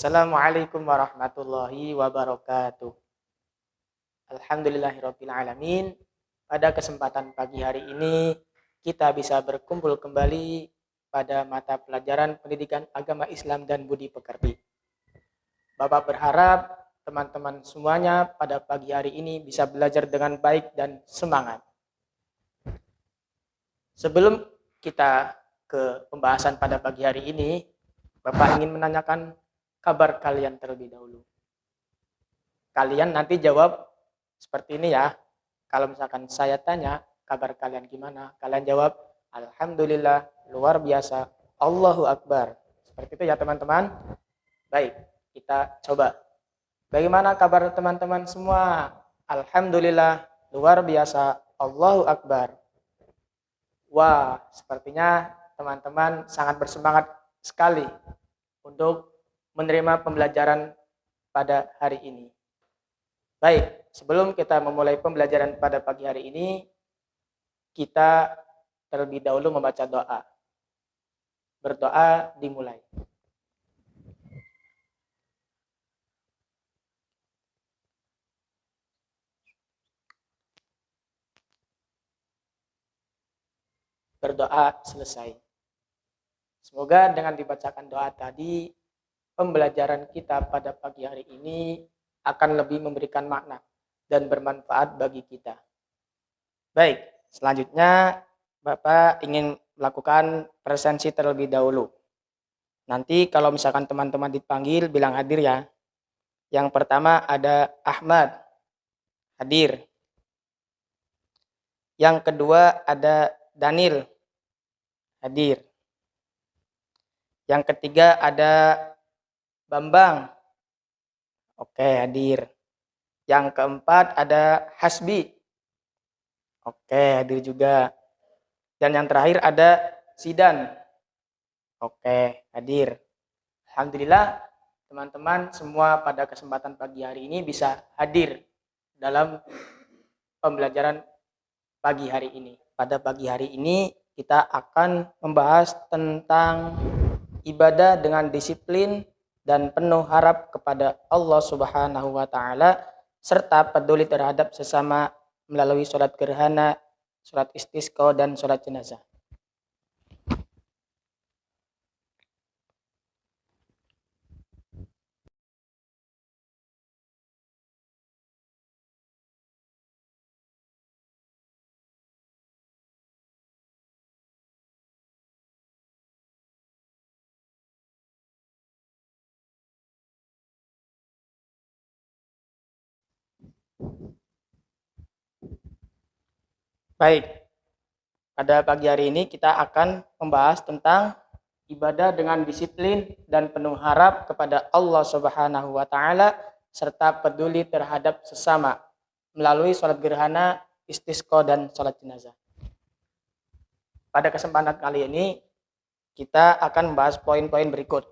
Assalamualaikum warahmatullahi wabarakatuh. Alhamdulillahirabbil alamin. Pada kesempatan pagi hari ini kita bisa berkumpul kembali pada mata pelajaran pendidikan agama Islam dan budi pekerti. Bapak berharap teman-teman semuanya pada pagi hari ini bisa belajar dengan baik dan semangat. Sebelum kita ke pembahasan pada pagi hari ini, Bapak ingin menanyakan kabar kalian terlebih dahulu. Kalian nanti jawab seperti ini ya. Kalau misalkan saya tanya, kabar kalian gimana? Kalian jawab, Alhamdulillah, luar biasa, Allahu Akbar. Seperti itu ya teman-teman. Baik, kita coba. Bagaimana kabar teman-teman semua? Alhamdulillah, luar biasa, Allahu Akbar. Wah, sepertinya teman-teman sangat bersemangat sekali untuk menerima pembelajaran pada hari ini. Baik, sebelum kita memulai pembelajaran pada pagi hari ini, kita terlebih dahulu membaca doa. Berdoa dimulai. Berdoa selesai. Semoga dengan dibacakan doa tadi, pembelajaran kita pada pagi hari ini akan lebih memberikan makna dan bermanfaat bagi kita. Baik, selanjutnya Bapak ingin melakukan presensi terlebih dahulu. Nanti kalau misalkan teman-teman dipanggil, bilang hadir ya. Yang pertama ada Ahmad, hadir. Yang kedua ada Daniel, hadir. Yang ketiga ada Bambang, oke, hadir. Yang keempat ada Hasbi, oke, hadir juga. Dan yang terakhir ada Sidan, oke, hadir. Alhamdulillah teman-teman semua pada kesempatan pagi hari ini bisa hadir dalam pembelajaran pagi hari ini. Pada pagi hari ini kita akan membahas tentang ibadah dengan disiplin dan penuh harap kepada Allah Subhanahu wa taala serta peduli terhadap sesama melalui sholat gerhana, sholat istisqa dan sholat jenazah. Baik, pada pagi hari ini kita akan membahas tentang ibadah dengan disiplin dan penuh harap kepada Allah Subhanahu wa taala serta peduli terhadap sesama melalui sholat gerhana, istisqa dan sholat jenazah. Pada kesempatan kali ini kita akan membahas poin-poin berikut.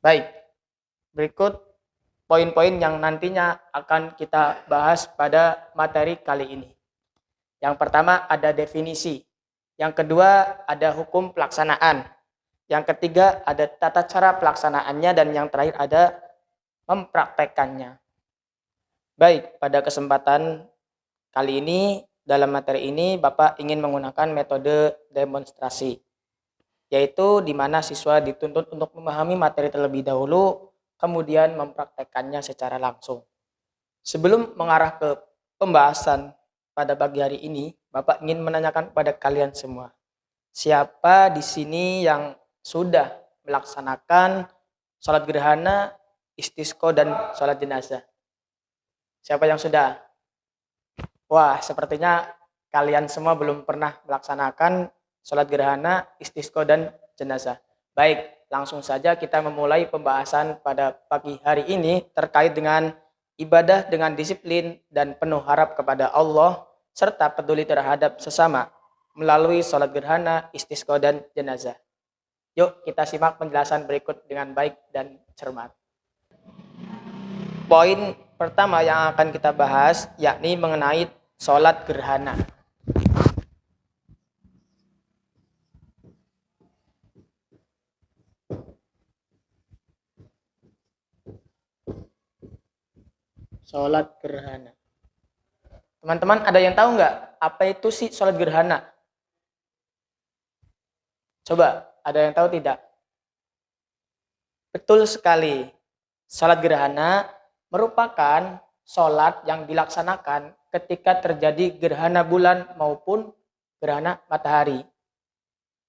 Baik, berikut poin-poin yang nantinya akan kita bahas pada materi kali ini. Yang pertama ada definisi, yang kedua ada hukum pelaksanaan, yang ketiga ada tata cara pelaksanaannya, dan yang terakhir ada mempraktekannya. Baik, pada kesempatan kali ini dalam materi ini Bapak ingin menggunakan metode demonstrasi, yaitu di mana siswa dituntut untuk memahami materi terlebih dahulu, kemudian mempraktekannya secara langsung. Sebelum mengarah ke pembahasan pada pagi hari ini, Bapak ingin menanyakan kepada kalian semua, siapa di sini yang sudah melaksanakan sholat gerhana, istisqa dan sholat jenazah? Siapa yang sudah? Wah, sepertinya kalian semua belum pernah melaksanakan sholat gerhana, istisqa dan jenazah. Baik, langsung saja kita memulai pembahasan pada pagi hari ini terkait dengan ibadah dengan disiplin dan penuh harap kepada Allah serta peduli terhadap sesama melalui sholat gerhana, istisqa dan jenazah. Yuk kita simak penjelasan berikut dengan baik dan cermat. Poin pertama yang akan kita bahas yakni mengenai sholat gerhana. Sholat gerhana. Teman-teman ada yang tahu nggak apa itu sih sholat gerhana? Coba, ada yang tahu tidak? Betul sekali. Sholat gerhana merupakan sholat yang dilaksanakan ketika terjadi gerhana bulan maupun gerhana matahari.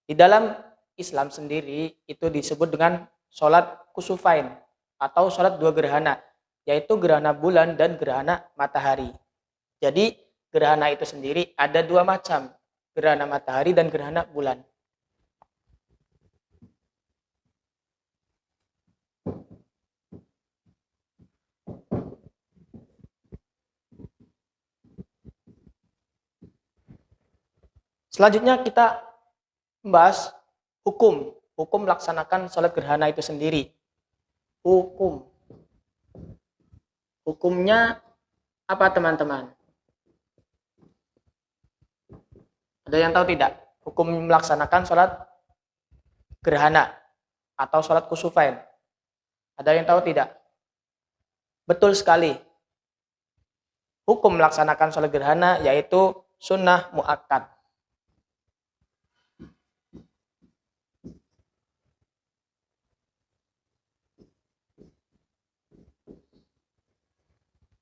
Di dalam Islam sendiri itu disebut dengan sholat kusufain atau sholat dua gerhana, yaitu gerhana bulan dan gerhana matahari. Jadi gerhana itu sendiri ada dua macam, gerhana matahari dan gerhana bulan. Selanjutnya kita membahas hukum melaksanakan sholat gerhana itu sendiri. Hukumnya apa teman-teman? Ada yang tahu tidak? Hukum melaksanakan sholat gerhana atau sholat kusufain. Ada yang tahu tidak? Betul sekali. Hukum melaksanakan sholat gerhana yaitu sunnah muakkad.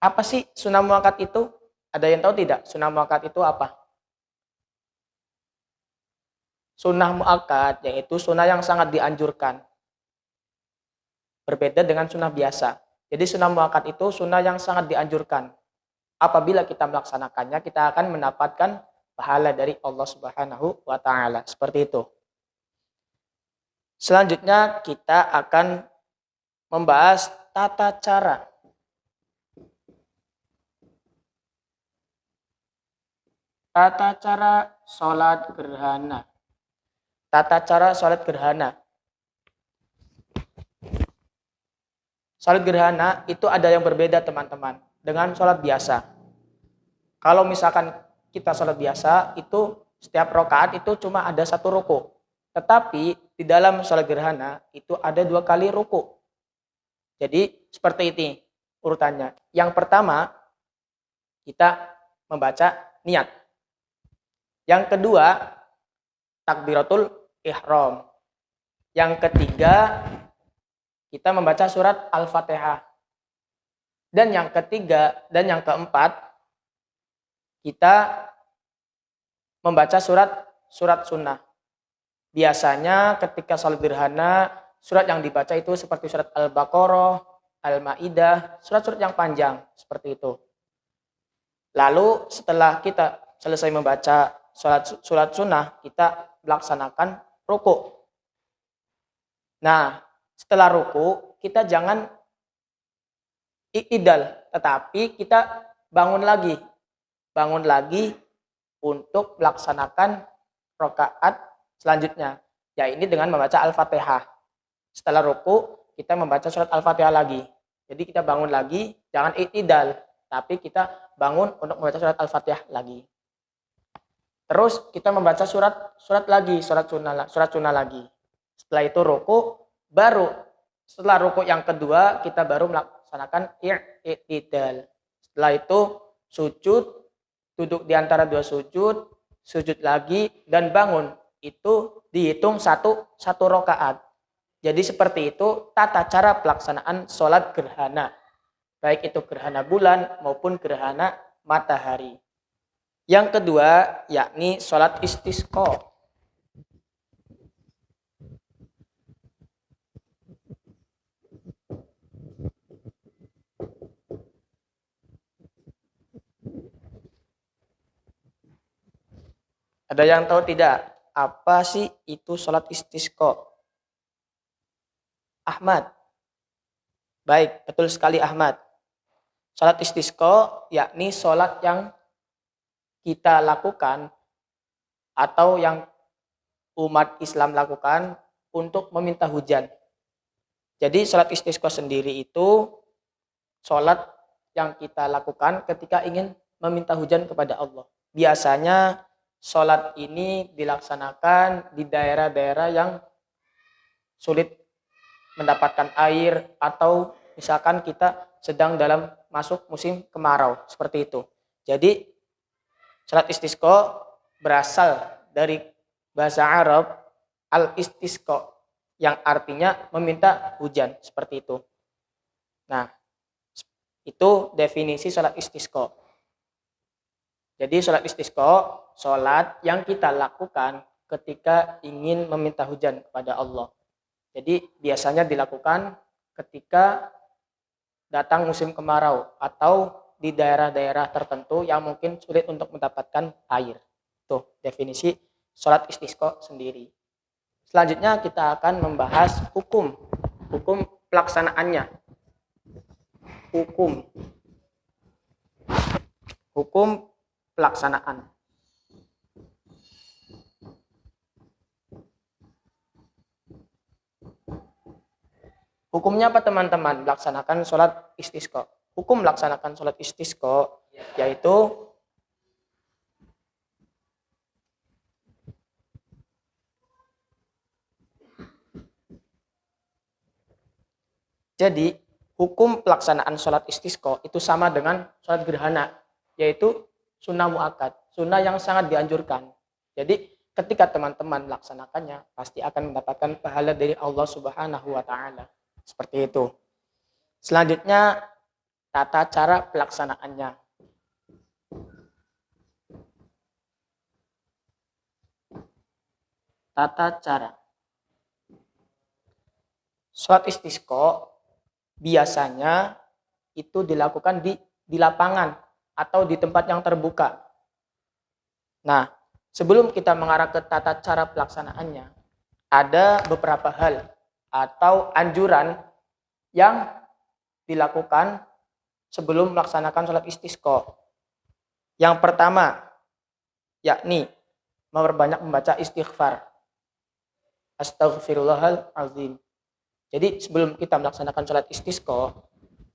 Apa sih sunnah muakkad itu? Ada yang tahu tidak? Sunnah muakkad itu apa? Sunnah muakkad yaitu sunnah yang sangat dianjurkan. Berbeda dengan sunnah biasa. Jadi sunnah muakkad itu sunnah yang sangat dianjurkan. Apabila kita melaksanakannya, kita akan mendapatkan pahala dari Allah Subhanahu wa Ta'ala. Seperti itu. Selanjutnya kita akan membahas tata cara. Tata cara sholat gerhana. Tata cara sholat gerhana. Sholat gerhana itu ada yang berbeda teman-teman dengan sholat biasa. Kalau misalkan kita sholat biasa itu setiap rakaat itu cuma ada satu ruku. Tetapi di dalam sholat gerhana itu ada 2 kali ruku. Jadi seperti ini urutannya. Yang pertama kita membaca niat. Yang kedua takbiratul ihram. Yang ketiga kita membaca surat Al-Fatihah. Dan yang ketiga dan yang keempat kita membaca surat sunnah. Biasanya ketika sholat gerhana surat yang dibaca itu seperti surat Al-Baqarah, Al-Maidah, surat-surat yang panjang seperti itu. Lalu setelah kita selesai membaca surat sunnah, kita melaksanakan ruku. Nah, setelah ruku kita jangan i'tidal, tetapi kita bangun lagi untuk melaksanakan rakaat selanjutnya, yaitu dengan membaca Al-Fatihah. Setelah ruku kita membaca surat Al-Fatihah lagi. Jadi kita bangun lagi, jangan i'tidal, tapi kita bangun untuk membaca surat Al-Fatihah lagi. Terus kita membaca surat sunnah lagi. Setelah itu ruku, baru setelah ruku yang kedua kita baru melaksanakan i'tidal. Setelah itu sujud, duduk di antara dua sujud lagi dan bangun. Itu dihitung satu rakaat. Jadi seperti itu tata cara pelaksanaan sholat gerhana. Baik itu gerhana bulan maupun gerhana matahari. Yang kedua yakni sholat istisqa. Ada yang tahu tidak apa sih itu sholat istisqa? Ahmad. Baik, betul sekali Ahmad. Sholat istisqa yakni sholat yang kita lakukan atau yang umat Islam lakukan untuk meminta hujan. Jadi sholat istisqa sendiri itu sholat yang kita lakukan ketika ingin meminta hujan kepada Allah. Biasanya sholat ini dilaksanakan di daerah-daerah yang sulit mendapatkan air atau misalkan kita sedang dalam masuk musim kemarau, seperti itu. Jadi sholat istisqa berasal dari bahasa Arab al-istisqa yang artinya meminta hujan, seperti itu. Nah, itu definisi sholat istisqa. Jadi sholat istisqa, sholat yang kita lakukan ketika ingin meminta hujan kepada Allah. Jadi biasanya dilakukan ketika datang musim kemarau atau di daerah-daerah tertentu yang mungkin sulit untuk mendapatkan air. Tuh definisi sholat istisqa sendiri. Selanjutnya kita akan membahas hukum pelaksanaannya. Hukum pelaksanaan. Hukumnya apa teman-teman? Melaksanakan sholat istisqa. Hukum melaksanakan sholat istisqa yaitu jadi hukum pelaksanaan sholat istisqa itu sama dengan sholat gerhana, yaitu sunnah muakkad, sunnah yang sangat dianjurkan. Jadi ketika teman-teman melaksanakannya pasti akan mendapatkan pahala dari Allah Subhanahu wa taala. Seperti itu. Selanjutnya tata cara pelaksanaannya. Tata cara. Sholat istisqa biasanya itu dilakukan di lapangan atau di tempat yang terbuka. Nah, sebelum kita mengarah ke tata cara pelaksanaannya, ada beberapa hal atau anjuran yang dilakukan sebelum melaksanakan sholat istisqa. Yang pertama, yakni memperbanyak membaca istighfar. Astaghfirullahaladzim. Jadi sebelum kita melaksanakan sholat istisqa,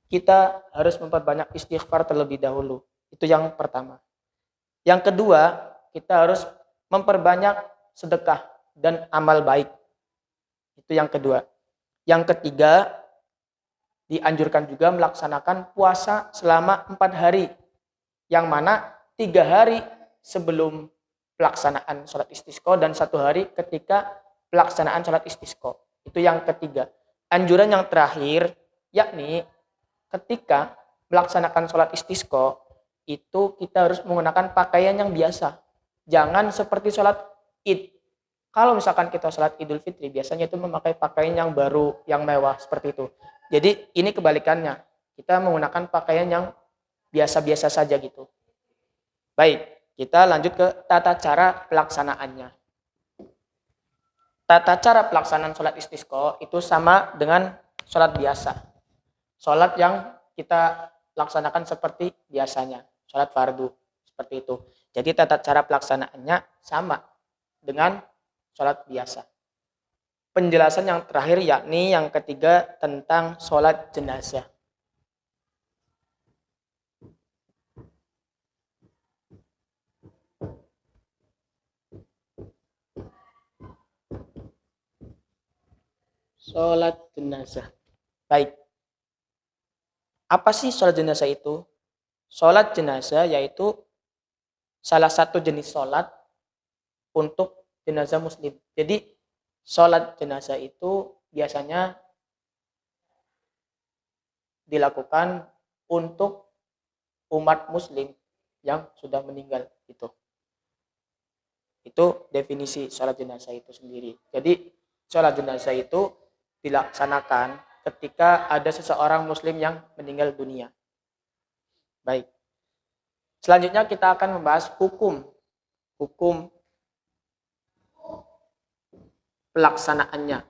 kita harus memperbanyak istighfar terlebih dahulu. Itu yang pertama. Yang kedua, kita harus memperbanyak sedekah dan amal baik. Itu yang kedua. Yang ketiga, dianjurkan juga melaksanakan puasa selama 4 hari. Yang mana 3 hari sebelum pelaksanaan sholat istisqa dan 1 hari ketika pelaksanaan sholat istisqa. Itu yang ketiga. Anjuran yang terakhir, yakni ketika melaksanakan sholat istisqa, itu kita harus menggunakan pakaian yang biasa. Jangan seperti sholat id. Kalau misalkan kita sholat Idul Fitri, biasanya itu memakai pakaian yang baru, yang mewah, seperti itu. Jadi ini kebalikannya. Kita menggunakan pakaian yang biasa-biasa saja gitu. Baik, kita lanjut ke tata cara pelaksanaannya. Tata cara pelaksanaan sholat istisqa itu sama dengan sholat biasa. Sholat yang kita laksanakan seperti biasanya. Sholat fardu, seperti itu. Jadi tata cara pelaksanaannya sama dengan sholat biasa. Penjelasan yang terakhir yakni yang ketiga tentang sholat jenazah. Sholat jenazah. Baik. Apa sih sholat jenazah itu? Sholat jenazah yaitu salah satu jenis sholat untuk jenazah muslim. Jadi sholat jenazah itu biasanya dilakukan untuk umat muslim yang sudah meninggal itu. Itu definisi sholat jenazah itu sendiri. Jadi sholat jenazah itu dilaksanakan ketika ada seseorang muslim yang meninggal dunia. Baik. Selanjutnya kita akan membahas hukum pelaksanaannya.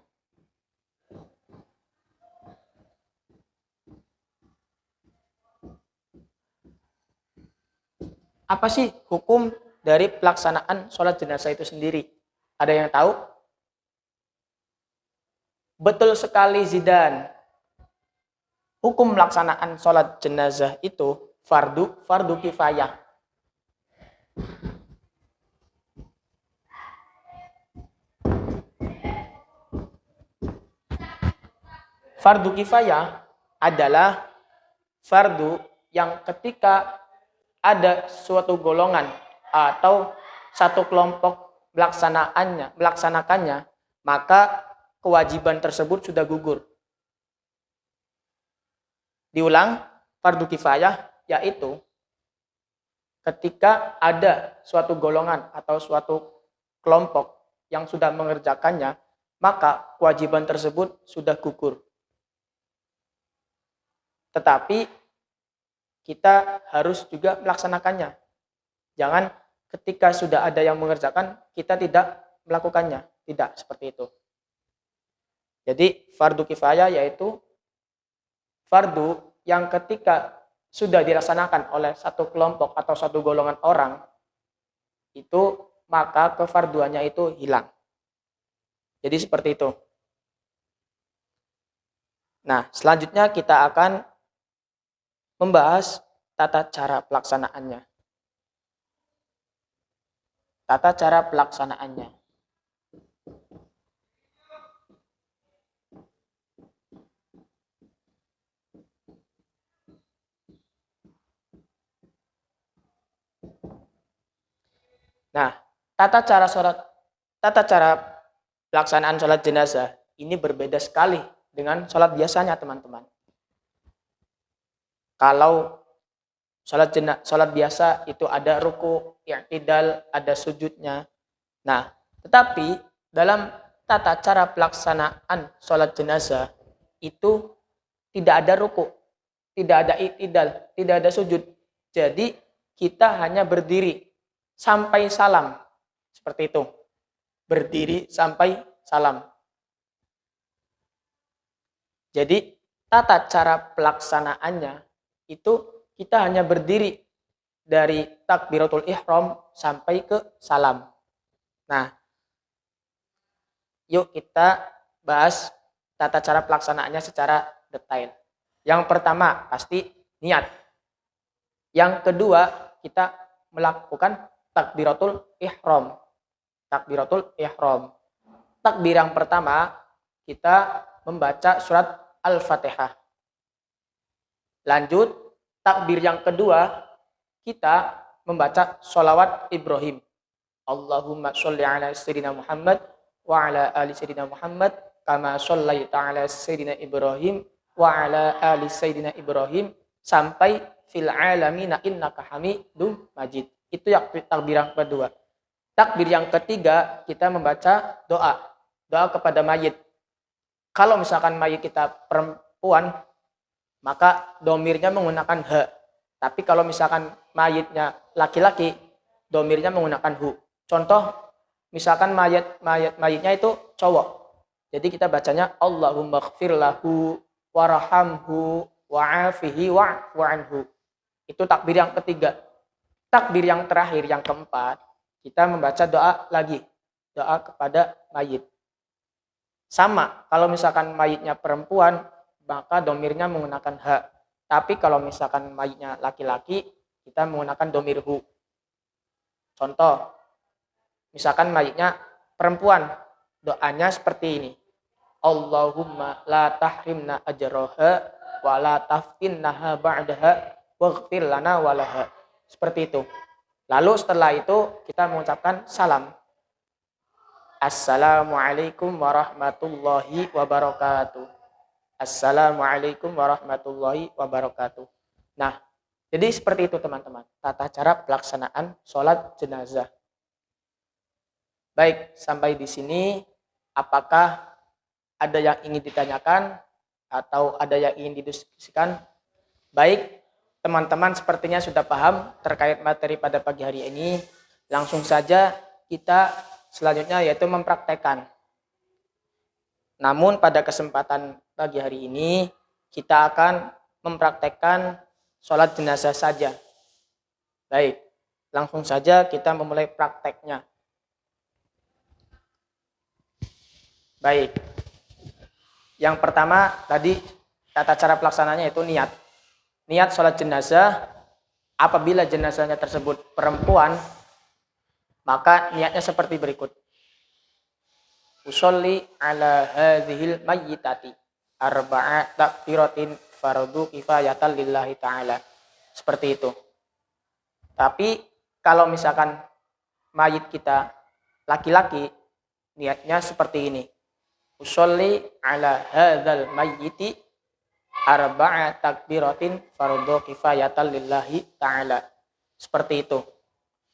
Apa sih hukum dari pelaksanaan sholat jenazah itu sendiri? Ada yang tahu? Betul sekali Zidan. Hukum pelaksanaan sholat jenazah itu fardu kifayah. Fardu kifayah adalah fardu yang ketika ada suatu golongan atau satu kelompok melaksanakannya, maka kewajiban tersebut sudah gugur. Diulang, fardu kifayah yaitu ketika ada suatu golongan atau suatu kelompok yang sudah mengerjakannya, maka kewajiban tersebut sudah gugur. Tetapi kita harus juga melaksanakannya. Jangan ketika sudah ada yang mengerjakan, kita tidak melakukannya. Tidak seperti itu. Jadi fardu kifayah yaitu fardu yang ketika sudah dilaksanakan oleh satu kelompok atau satu golongan orang, itu maka kefarduannya itu hilang. Jadi seperti itu. Nah, selanjutnya kita akan membahas tata cara pelaksanaannya. Tata cara pelaksanaannya. Nah, tata cara pelaksanaan sholat jenazah ini berbeda sekali dengan sholat biasanya, teman-teman. Kalau sholat biasa itu ada ruku, i'tidal, ada sujudnya. Nah, tetapi dalam tata cara pelaksanaan sholat jenazah itu tidak ada ruku, tidak ada i'tidal, tidak ada sujud. Jadi kita hanya berdiri sampai salam. Seperti itu. Berdiri sampai salam. Jadi tata cara pelaksanaannya itu kita hanya berdiri dari takbiratul ihram sampai ke salam. Nah, yuk kita bahas tata cara pelaksanaannya secara detail. Yang pertama pasti niat. Yang kedua kita melakukan takbiratul ihram. Takbiratul ihram. Takbir yang pertama kita membaca surat Al-Fatihah. Lanjut, takbir yang kedua kita membaca sholawat Ibrahim. Allahumma sholli ala sayyidina Muhammad wa ala ali sayyidina Muhammad kama shollaita ala sayyidina Ibrahim wa ala ali sayyidina Ibrahim sampai fil alamina innaka hamidum majid. Itu yang takbir yang kedua. Takbir yang ketiga kita membaca doa kepada mayit. Kalau misalkan mayit kita perempuan, maka domirnya menggunakan ha. Tapi kalau misalkan mayitnya laki-laki, domirnya menggunakan hu. Contoh, misalkan mayitnya itu cowok. Jadi kita bacanya Allahumma ighfir lahu warhamhu wa'afihi wa'fu anhu. Itu takbir yang ketiga. Takbir yang terakhir, yang keempat, kita membaca doa lagi. Doa kepada mayit. Sama, kalau misalkan mayitnya perempuan, maka domirnya menggunakan ha. Tapi kalau misalkan mayitnya laki-laki, kita menggunakan domir hu. Contoh, misalkan mayitnya perempuan, doanya seperti ini. Allahumma la tahrimna ajroha wa la taftinnaha ba'daha waghfir lana walaha. Seperti itu. Lalu setelah itu kita mengucapkan salam. Assalamualaikum warahmatullahi wabarakatuh. Assalamualaikum warahmatullahi wabarakatuh. Nah, jadi seperti itu teman-teman, tata cara pelaksanaan sholat jenazah. Baik, sampai di sini apakah ada yang ingin ditanyakan atau ada yang ingin didiskusikan? Baik, teman-teman sepertinya sudah paham terkait materi pada pagi hari ini. Langsung saja kita selanjutnya yaitu mempraktekkan. Namun pada kesempatan pagi hari ini kita akan mempraktekkan sholat jenazah saja. Baik, langsung saja kita memulai prakteknya. Baik, yang pertama tadi tata cara pelaksananya itu niat. Niat sholat jenazah, apabila jenazahnya tersebut perempuan, maka niatnya seperti berikut. Usolli ala hadhil mayyitati arba'a takbiratin fardu kifayatan lillahi ta'ala. Seperti itu. Tapi kalau misalkan mayit kita laki-laki, niatnya seperti ini. Usolli ala hadzal mayyiti arba'a takbiratin fardu kifayatan lillahi ta'ala. Seperti itu.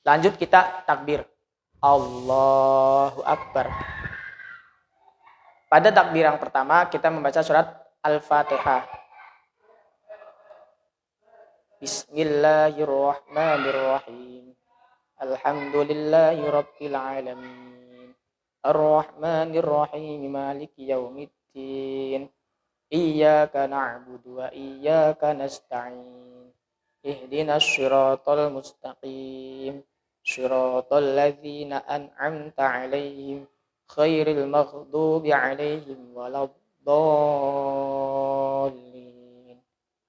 Lanjut kita takbir. Allahu Akbar. Pada takbir yang pertama kita membaca surat Al-Fatihah. Bismillahirrahmanirrahim. Alhamdulillahi rabbil alamin. Ar-Rahmanir-Rahim. Maliki yaumiddin. Iyyaka na'budu wa iyyaka nasta'in. Ihdinas siratal mustaqim. Siratal ladzina an'amta 'alaihim khairil maghdubi 'alaihim waladdallin.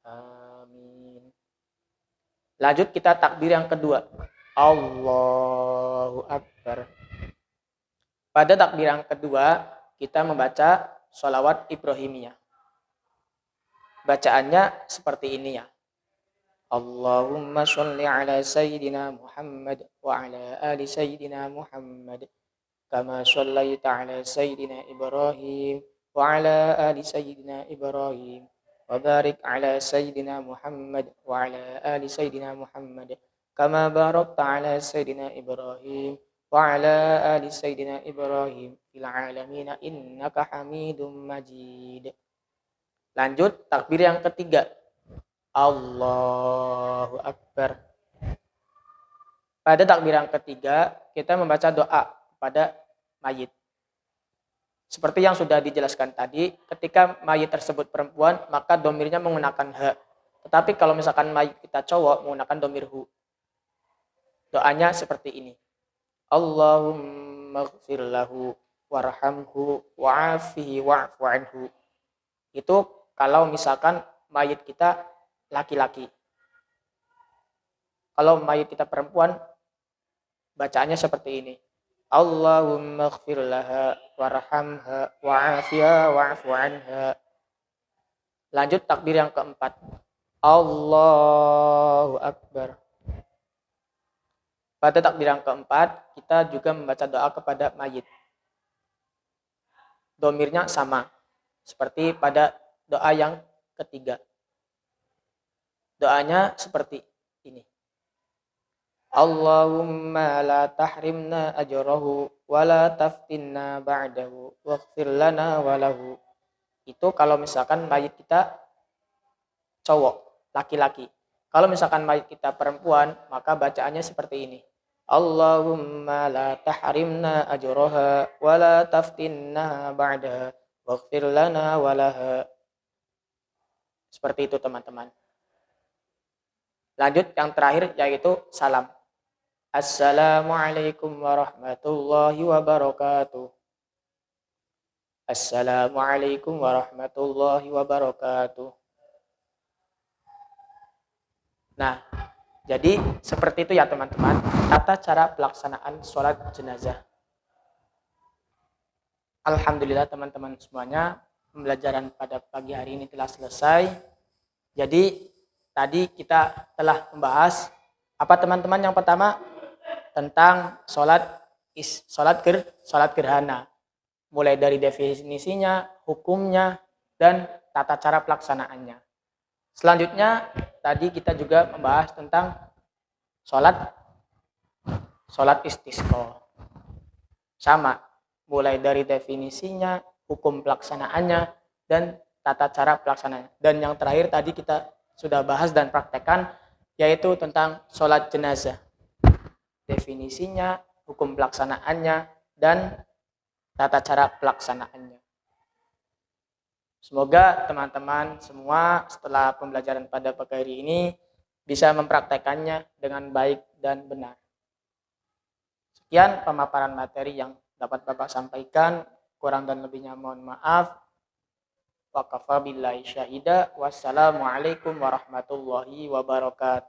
Amin. Lanjut kita takbir yang kedua. Allahu Akbar. Pada takbir yang kedua kita membaca sholawat Ibrahimiyah. Bacaannya seperti ini ya. Allahumma sholli ala sayyidina Muhammad wa ala ali sayyidina Muhammad kama shallaita ala sayyidina Ibrahim wa ala ali sayyidina Ibrahim wa barik ala sayyidina Muhammad wa ala ali sayyidina Muhammad kama barakta ala sayyidina Ibrahim wa ala ali sayyidina Ibrahim fil alamin innaka Hamidum Majid. Lanjut takbir yang ketiga. Allahu Akbar. Pada takbir yang ketiga, kita membaca doa kepada mayit. Seperti yang sudah dijelaskan tadi, ketika mayit tersebut perempuan, maka domirnya menggunakan ha. Tetapi kalau misalkan mayit kita cowok, menggunakan domir hu. Doanya seperti ini. Allahumma ghfir lahu warhamhu wa'afihi wa'fu anhu. Itu kalau misalkan mayit kita laki-laki. Kalau mayit kita perempuan, bacaannya seperti ini. Allahumma ighfir laha warhamha wa'afiha wa'fu anha. Lanjut takbir yang keempat. Allahu Akbar. Pada takbir yang keempat, kita juga membaca doa kepada mayit. Domirnya sama, seperti pada doa yang ketiga. Doanya seperti ini. Allahumma la tahrimna ajrahu wa la taftinna ba'dahu waghfir lana wa lahu. Itu kalau misalkan mayit kita cowok, laki-laki. Kalau misalkan mayit kita perempuan, maka bacaannya seperti ini. Allahumma la tahrimna ajraha wa la taftinna ba'daha waghfir lana wa laha. Seperti itu teman-teman. Lanjut yang terakhir yaitu salam. Assalamualaikum warahmatullahi wabarakatuh. Assalamualaikum warahmatullahi wabarakatuh. Nah, jadi seperti itu ya teman-teman, tata cara pelaksanaan sholat jenazah. Alhamdulillah teman-teman semuanya, pembelajaran pada pagi hari ini telah selesai. Jadi tadi kita telah membahas apa teman-teman? Yang pertama tentang sholat gerhana, mulai dari definisinya, hukumnya, dan tata cara pelaksanaannya. Selanjutnya tadi kita juga membahas tentang sholat istisqa, sama, mulai dari definisinya, hukum pelaksanaannya, dan tata cara pelaksanaannya. Dan yang terakhir tadi kita sudah bahas dan praktekkan, yaitu tentang sholat jenazah. Definisinya, hukum pelaksanaannya, dan tata cara pelaksanaannya. Semoga teman-teman semua setelah pembelajaran pada pagi hari ini bisa mempraktekannya dengan baik dan benar. Sekian pemaparan materi yang dapat Bapak sampaikan. Kurang dan lebihnya mohon maaf. wa kafa billahi syahida. Wassalamualaikum warahmatullahi wabarakatuh.